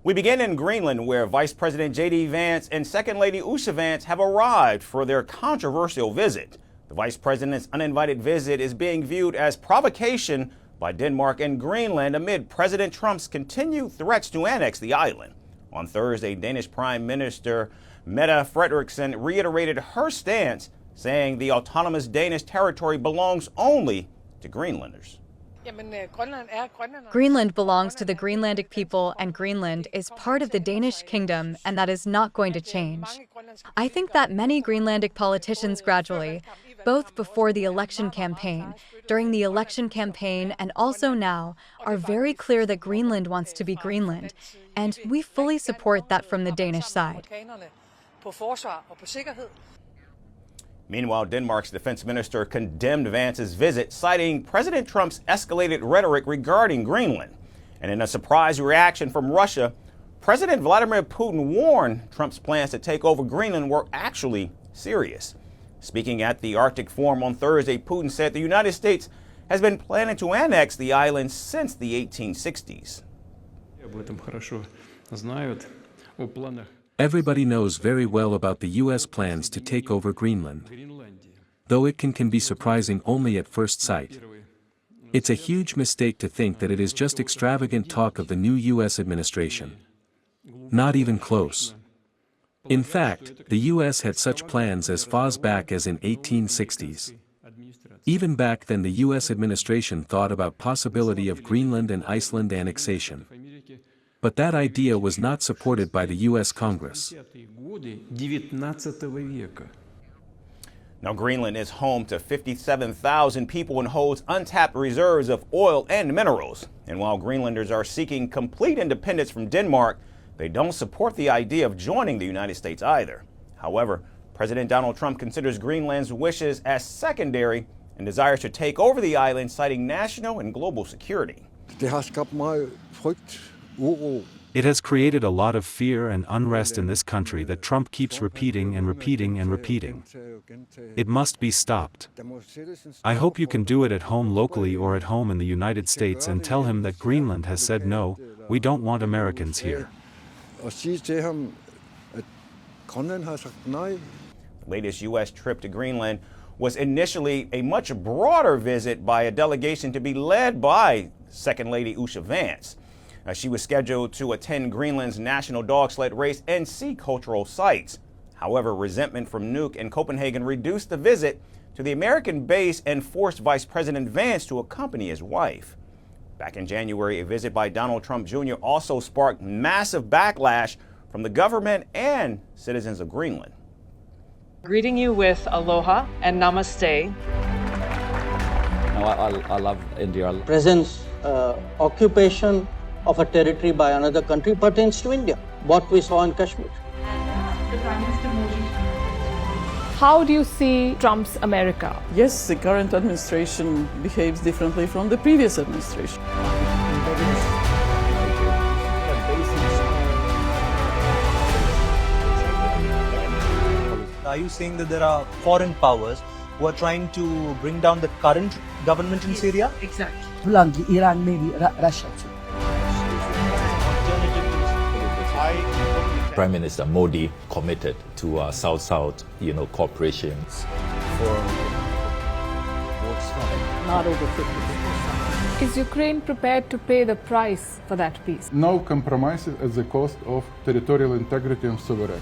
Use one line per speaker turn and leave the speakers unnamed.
We begin in Greenland, where Vice President J.D. Vance and Second Lady Usha Vance have arrived for their controversial visit. The Vice President's uninvited visit is being viewed as provocation by Denmark and Greenland amid President Trump's continued threats to annex the island. On Thursday, Danish Prime Minister Mette Frederiksen reiterated her stance, saying the autonomous Danish territory belongs only to Greenlanders.
Greenland belongs to the Greenlandic people, and Greenland is part of the Danish kingdom, and that is not going to change. I think that many Greenlandic politicians gradually, both before the election campaign, during the election campaign, and also now, are very clear that Greenland wants to be Greenland, and we fully support that from the Danish side.
Meanwhile, Denmark's defense minister condemned Vance's visit, citing President Trump's escalated rhetoric regarding Greenland. And in a surprise reaction from Russia, President Vladimir Putin warned Trump's plans to take over Greenland were actually serious. Speaking at the Arctic Forum on Thursday, Putin said the United States has been planning to annex the island since the 1860s.
Everybody knows very well about the U.S. plans to take over Greenland. Though it can be surprising only at first sight. It's a huge mistake to think that it is just extravagant talk of the new U.S. administration. Not even close. In fact, the U.S. had such plans as far back as in 1860s. Even back then the U.S. administration thought about possibility of Greenland and Iceland annexation. But that idea was not supported by the U.S. Congress.
Now, Greenland is home to 57,000 people and holds untapped reserves of oil and minerals. And while Greenlanders are seeking complete independence from Denmark, they don't support the idea of joining the United States either. However, President Donald Trump considers Greenland's wishes as secondary and desires to take over the island, citing national and global security.
It has created a lot of fear and unrest in this country that Trump keeps repeating and repeating and repeating. It must be stopped. I hope you can do it at home locally or at home in the United States and tell him that Greenland has said no, we don't want Americans here.
The latest U.S. trip to Greenland was initially a much broader visit by a delegation to be led by Second Lady Usha Vance. She was scheduled to attend Greenland's national dog sled race and see cultural sites. However, resentment from Nuuk and Copenhagen reduced the visit to the American base and forced Vice President Vance to accompany his wife. Back in January, a visit by Donald Trump Jr. also sparked massive backlash from the government and citizens of Greenland.
Greeting you with aloha and namaste.
I love India.
Presence, occupation of a territory by another country pertains to India, what we saw in Kashmir.
The Prime Minister Modi. How do you see Trump's America?
Yes, the current administration behaves differently from the previous administration.
Are you saying that there are foreign powers who are trying to bring down the current government in Syria?
Exactly.
Bluntly, Iran, maybe Russia too.
Prime Minister Modi committed to South-South, cooperation.
Not over 50%.
Is Ukraine prepared to pay the price for that peace?
No compromises at the cost of territorial integrity and sovereignty.